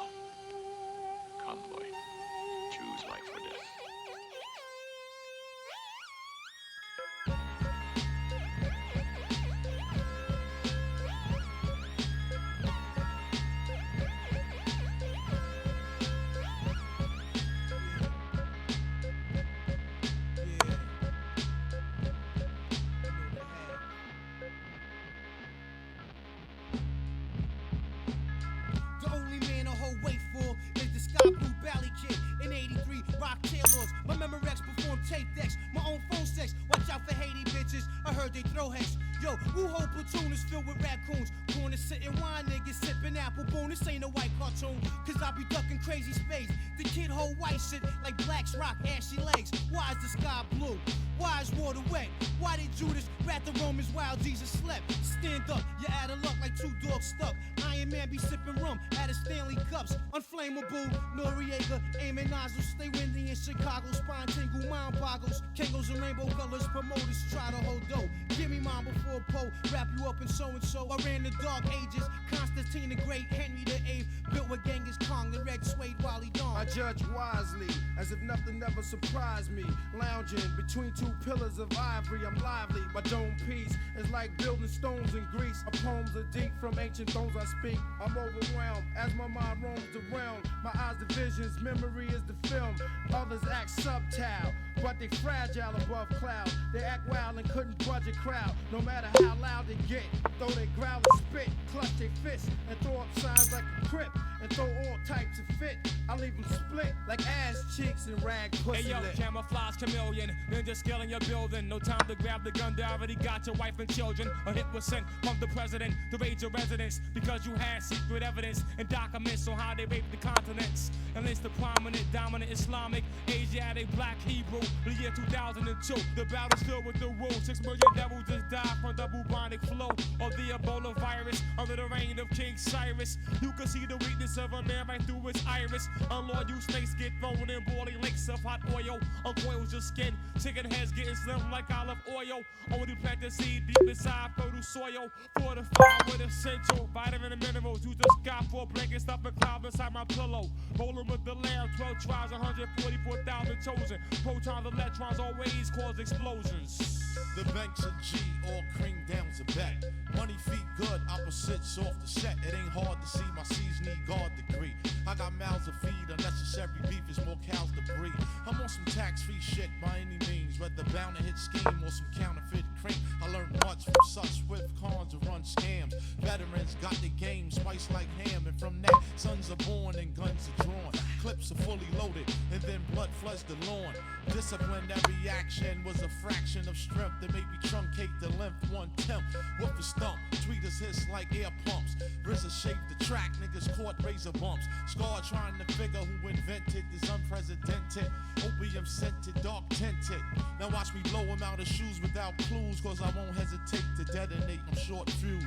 yo, who whole platoon is filled with raccoons? Corner sitting wine niggas sipping apple boom. This ain't a white cartoon, cause I be ducking crazy space. The kid hold white shit like blacks rock ashy legs. Why is the sky blue? Why is water wet? Why did Judas rat the Romans while Jesus slept? Stand up, you're out of luck like two dogs stuck. Iron Man be sipping rum out of Stanley cups. Unflammable, Noriega, aiming nozzles. Stay windy in Chicago, spine tingle, mind boggles. Kangos and rainbow colors, promoters try to hold dough. Give me mine before Poe, wrap you up in so-and-so. I ran the dark ages, Constantine the Great, Henry the Eighth. Built with Genghis Khan, the red suede Wally Dawn.
I judge wisely, as if nothing ever surprised me. Lounging between two pillars of ivory, I'm lively. My dome piece is like building stones in Greece. My poems are deep from ancient thrones I speak. I'm overwhelmed as my mind roams the realm. My eyes the visions, memory is the film. Others act subtile, but they fragile above clouds. They act wild and couldn't budge a crowd. No matter how loud they get, though they growl and spit, clutch their fists and throw up signs like a crip and throw all types of fit. I leave them split like ass cheeks and rag pussy.
Hey yo,
lit.
camouflage chameleon, ninja skill in your building. No time to grab the gun, they already got your wife and children. A hit was sent from the president to raid your residence because you had secret evidence and documents on how they raped the continents. And it's the prominent, dominant Islamic, Asiatic, black Hebrew. The year 2002, the battle's filled with the rules. 6 million devils just died from the bubonic flow of the Ebola virus under the reign of King Cyrus. You can see the weakness of a man right through his iris. Unloyal snakes get thrown in boiling lakes of hot oil. Uncoils your skin, chicken heads getting slim like olive oil. Only plant the seed deep inside fertile soil. Fortified with essential vitamin and minerals. You just got 4 blankets stuff and cloud inside my pillow. Rolling with the lamb, 12 tribes, 144,000 chosen. Protons, electrons always cause explosions.
The banks of G, all cream down to back. Money feet good, opposites off the set. It ain't hard to see my C's need guard degree. I got mouths to feed, unnecessary beef is more cows to breed. I'm on some tax-free shit by any means, whether bound to hit scheme or some counterfeit cream. I learned much from such swift cons to run scams. Veterans got the game spiced like ham, and from that, sons are born and guns are drawn. Clips are fully loaded, and then blood floods the lawn. Disciplinary action was a fraction of strength that made me truncate the length 1/10. Whoop the stump, tweeters hiss like air pumps. RZA shaped the track, niggas caught razor bumps. Scar trying to figure who invented this unprecedented opium scented, dark tinted. Now watch me blow him out of shoes without clues, cause I won't hesitate to detonate, I'm short fuse.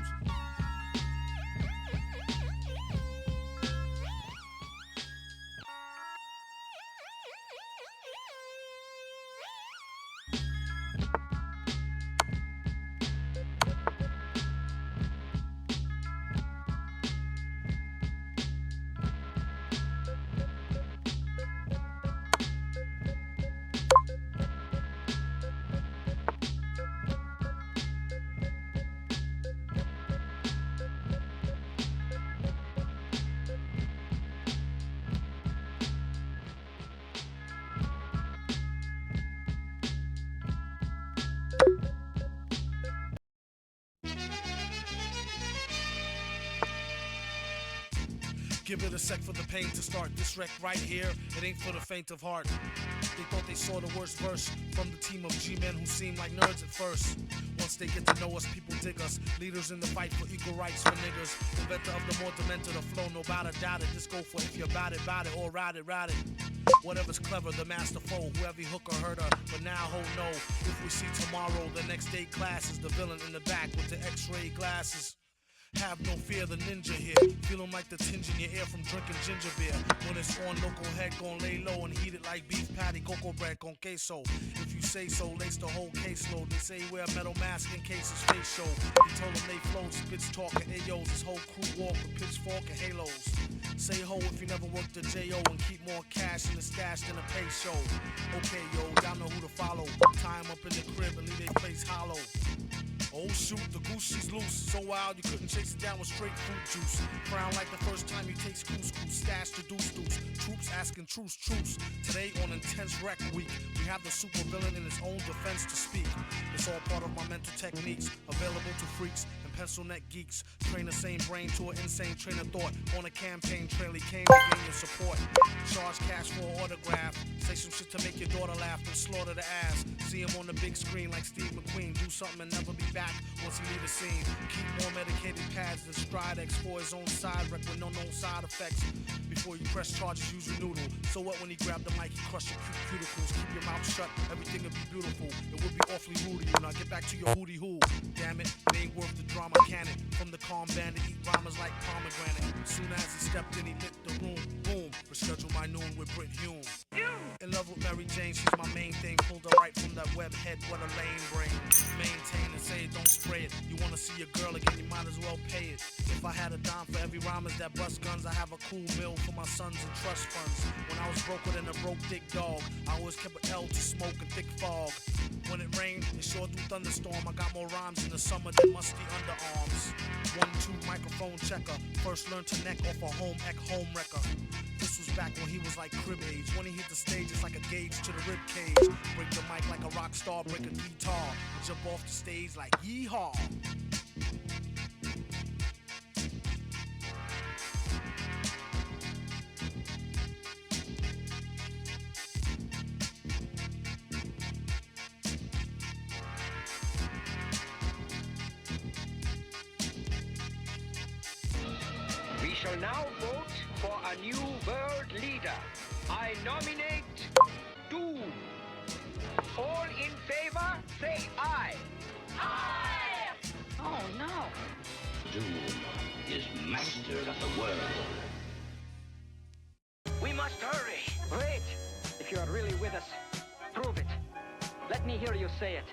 Give it a sec for the pain to start. This wreck right here, it ain't for the faint of heart. They thought they saw the worst verse from the team of G-men who seem like nerds at first. Once they get to know us, people dig us. Leaders in the fight for equal rights for niggas. Inventor of the more demented, the flow, no doubt it. Just go for it if you're about it, or ride it. Whatever's clever, the master foe, whoever hook or hurt her. But now, ho no, if we see tomorrow, the next day class is the villain in the back with the x-ray glasses. Have no fear, the ninja here. Feeling like the tinge in your ear from drinking ginger beer. When it's on, local head gon' lay low and heat it like beef patty, cocoa bread con queso. If you say so, lace the whole caseload. They say wear a metal mask in case his face show. He told them they flow, spits talking AOs. His whole crew walk with pitchfork and halos. Say ho if you never worked a J.O. and keep more cash in the stash than a pay show. Okay, yo, y'all know who to follow. Tie him up in the crib and leave their place hollow. Oh shoot, the goose she's loose, so wild you couldn't chase it down with straight fruit juice. Crown like the first time you taste couscous, stash the deuce. Troops asking truce. Today on Intense Rec Week, we have the super villain in his own defense to speak. It's all part of my mental techniques, available to freaks and Pencil neck geeks train the same brain to an insane train of thought. On a campaign trail, he came to gain your support. Charge cash for an autograph. Say some shit to make your daughter laugh and slaughter the ass. See him on the big screen like Steve McQueen. Do something and never be back once he leave the scene. Keep more medicated pads than Stridex for his own side wreck with no known side effects. Before you press charges, use your noodle. So what when he grabbed the mic, he crushed your cuticles. Keep your mouth shut, everything will be beautiful. It would be awfully rude to you. Now get back to your hootie hoo. Damn it, it ain't worth the drama, can it? From the calm bandit, eat rhymes like pomegranate. Soon as he stepped in, he lit the room. Boom, reschedule my noon with Brit Hume. In love with Mary Jane, she's my main thing. Pulled her right from that web head, what a lame brain. Maintain and say it, don't spray it. You wanna see your girl again, you might as well pay it. If I had a dime for every rhymers that bust guns, I have a cool mill for my sons and trust funds. When I was broker than a broke dick dog, I always kept an L to smoke and thick fog. When it rained, it sure do thunderstorm. I got more rhymes in the summer than musty underarms. 1-2 microphone checker. First learned to neck off a home ec home wrecker. This was back when he was like crib age. When he hit the stage, it's like a gauge to the rib cage. Break the mic like a rock star, break a guitar. And jump off the stage like yeehaw.
We shall now vote for a new world leader. I nominate Doom. All in favor, say aye. Aye!
Oh no.
Doom is master of the world. We must hurry.
Wait! If you are really with us, prove it. Let me hear you say it.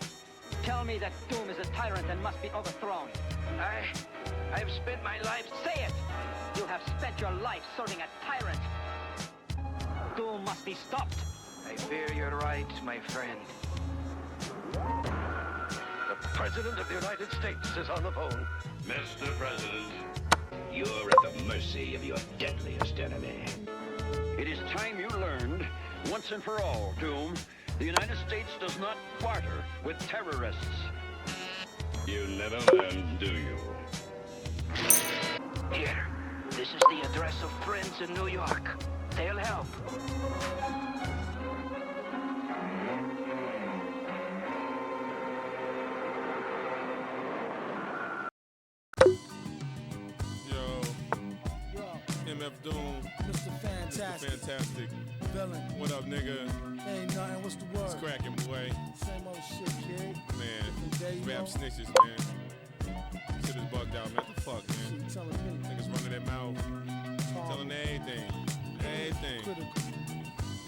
Tell me that Doom is a tyrant and must be overthrown.
I've spent my life.
Say it! You have spent your life serving a tyrant. Doom must be stopped.
I fear you're right, my friend. The President of the United States is on the phone.
Mr. President, you're at the mercy of your deadliest enemy.
It is time you learned, once and for all, Doom, the United States does not barter with terrorists.
You never learned, do you?
Here, this is the address of friends in New York. They'll help.
MF Doom.
Mr. Fantastic.
Mr. Fantastic.
Villain.
What up, nigga?
Ain't nothing. What's the word?
It's cracking, boy.
Same old shit, kid.
Man, rap snitches, man. Shit is bugged out, man. What the fuck, man?
Shit, telling me.
Niggas running their mouth. Telling everything. Everything.
Critical.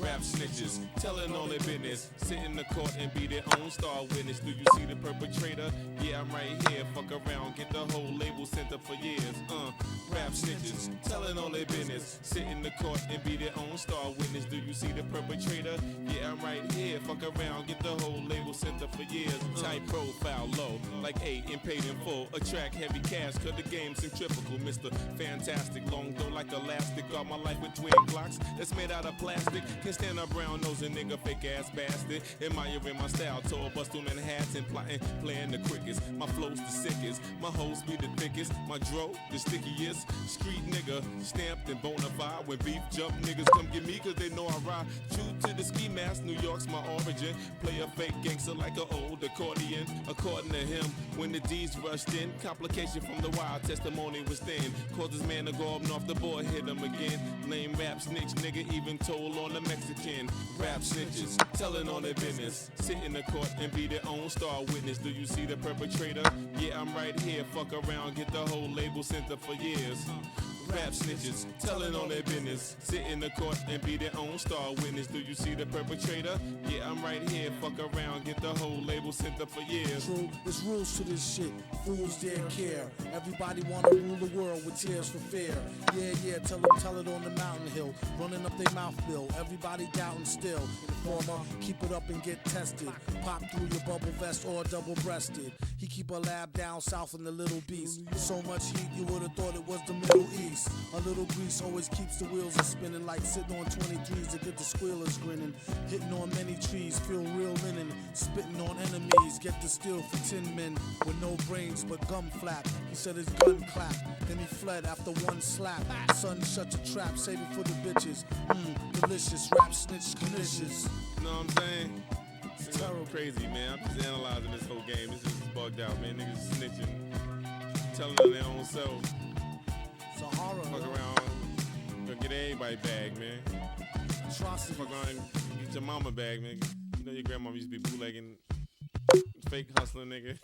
Rap snitches, telling all their business. Sit in the court and be their own star witness. Do you see the perpetrator? Yeah, I'm right here. Fuck around, get the whole label sent up for years. Rap snitches, telling all their business. Sit in the court and be their own star witness. Do you see the perpetrator? Yeah, I'm right here. Fuck around, get the whole label sent up for years. Tight profile, low, like 8 and paid in full. Attract heavy cash, cause the game's centrifugal. Mr. Fantastic, long though like elastic. Got my life with twin clocks that's made out of plastic. Can stand up brown nosing nigga, fake ass bastard. Admiring my style, tall bust through Manhattan, plotting, playing the quickest. My flow's the sickest, my hoes be the thickest. My dro, the stickiest. Street nigga, stamped and bona fide. When beef jump, niggas come get me cause they know I ride. True to the ski mask, New York's my origin. Play a fake gangster like an old accordion. According to him, when the D's rushed in, complication from the wild testimony was thin. Caused this man to go up north, the boy hit him again. Lame rap snitch nigga, even told on the Mexican. Rap snitches, telling all their business. Sit in the court and be their own star witness. Do you see the perpetrator? Yeah, I'm right here. Fuck around, get the whole label sent up for years. Rap snitches, telling all their business. Sit in the court and be their own star witness. Do you see the perpetrator? Yeah, I'm right here. Fuck around, get the whole label sent up for years.
True, there's rules to this shit. Fools dare care. Everybody wanna rule the world with tears for fear. Yeah, tell it on the mountain hill. Running up their mouth bill. Everybody doubting still. Informer, keep it up and get tested. Pop through your bubble vest or double-breasted. He keep a lab down south in the Little Beast. So much heat you would've thought it was the Middle East. grease. A little grease always keeps the wheels a spinning, like sitting on 23s to get the squealers grinning. Hitting on many trees, feel real linen. Spitting on enemies, get the steel for 10 men with no brains but gum flap. He said his gun clapped, then he fled after one slap. Son, shut your trap, save it for the bitches. Delicious, rap snitch, delicious.
You know what I'm saying? It's terrible crazy, man. I'm just analyzing this whole game. This is bugged out, man. Niggas snitching, telling on their own self.
It's a horror.
Fuck around, gonna get everybody bag, man.
Atrocity.
Fuck around and get your mama bag, man. You know your grandma used to be bootlegging, fake hustling, nigga.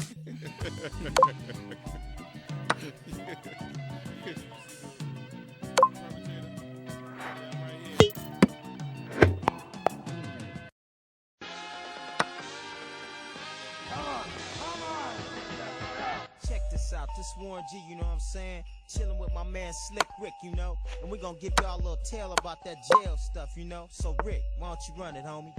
Check this out, this Warren G, you know what I'm saying? Chilling with my man Slick Rick, you know? And we gonna give y'all a little tale about that jail stuff, you know? So Rick, why don't you run it, homie?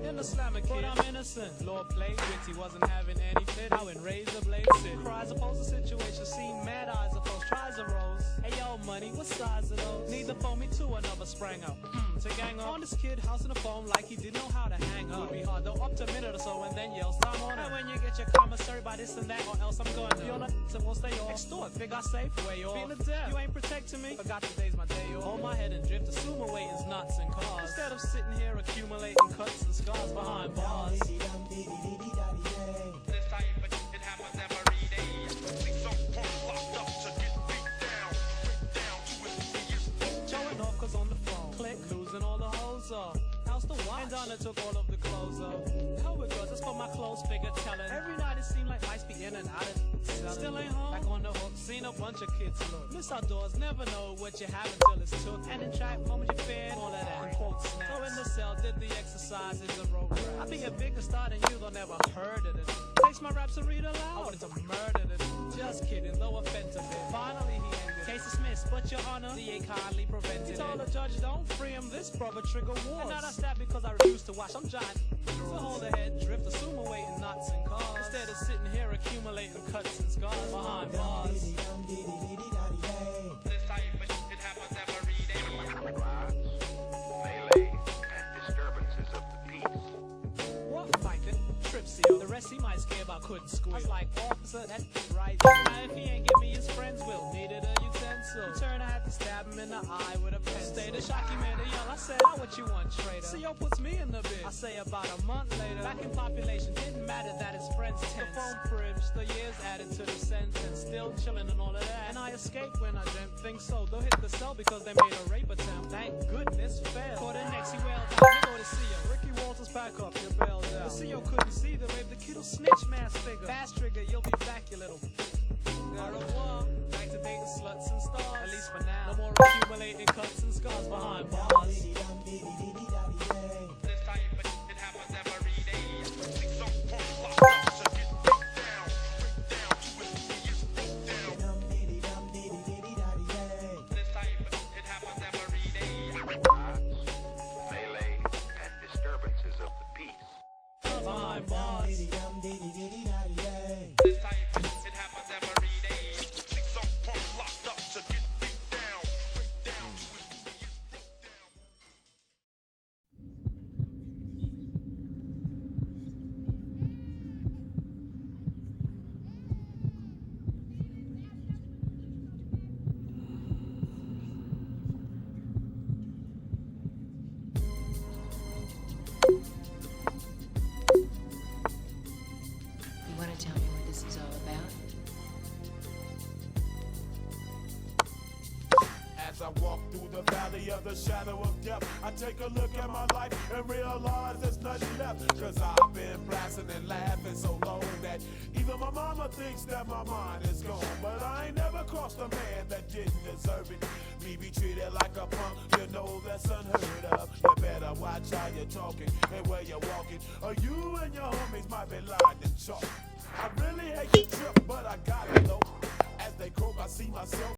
In the slammer kid, I'm innocent. Lord played with, he wasn't having any fit. How in Razor Blade City. Cries oppose the situation, seen mad eyes of folks, tries arose. Hey yo, money, what size are those? Neither phone me to another sprang up. To gang on this kid, house in the phone like he didn't know how to hang up. Would be hard though, up to a minute or so, and then yells time on. And when you get your commissary by this and that, or else I'm gonna feel the and won't stay off. Extort, figure I safe, way off. Feeling dead, you ain't protecting me. Forgot today's my day off. Hold my head and drift, assume awaiting's nuts and cars. Instead of sitting here accumulating cuts and scars behind bars. This type of shit happens every day. See some punk locked up to get beat down. Down to his knees. Showing off cause on the phone. Click, losing all the hoes off. House the watch. And Donna took all of the clothes off. Hell with girls, that's for my clothes figure telling. Every night it seemed like mice be in and out of still ain't home. Back on the hook, seen a bunch of kids look. Miss outdoors, never know what you have until it's took. And in trap, moment you fear, all of that. And quote snaps. So in the cell, did the exercises of road rap. I be a bigger star than you, though never heard of it. Takes my raps to read aloud. I wanted to murder it. Just kidding, though offensive. Finally he ended. Case dismissed, but your honor, DA kindly prevented. He told the judge, don't free him, this brother trigger wars. And not I stab because I refuse to watch, I'm giant. So hold the head, drift, assume awaiting knots and cars. Instead of sitting here accumulating cuts and scars behind bars. This type of shit happens every day.
Melee and disturbances of the peace.
What fighting? Tripsy, the rest he might scare about couldn't squeal. I was like, officer, that's right. Now if he ain't give me his friends will needed a utensil. Turn, I had to stab him in the eye with a pencil. Stay the shocky man to yell. I said, how what you want, traitor? CO puts me in the bid. I say about a month later, back in population, didn't matter that his friends tense. The phone privilege, the years added to the sentence. Still chilling and all of that. And I escaped when I didn't think so. They'll hit the cell because they made a rape attempt. Thank goodness failed. Caught an next, he wailed out. Here go to CO. Ricky Walters, back up, you're bailed out. The CO couldn't see the wave. The kid'll snitch, mass figure. Fast trigger, you'll be back, you little. Au revoir. Back to dating sluts and stars. At least for now. No more accumulating cuts and scars behind bars. This type of shit happens every day. See some punk locked up to get beat down. Down to his knees. Down. This type of shit happens every day.
Melee and disturbances of the peace.
Behind bars. This type of shit happens every day. See some punk locked up to get beat down. Down to his knees.
You want to tell me what this is all about?
As I walk through the valley of the shadow of death, I take a look at my life and realize there's nothing left. Cause I've been blasting and laughing so long that even my mama thinks that my mind is gone. But I ain't never crossed a man that didn't deserve it. Me be treated like a punk, you know that's unheard of. You better watch how you're talking and where you're walking, or you and your homies might be lying in chalk. I really hate the trip, but I gotta know. As they croak, I see myself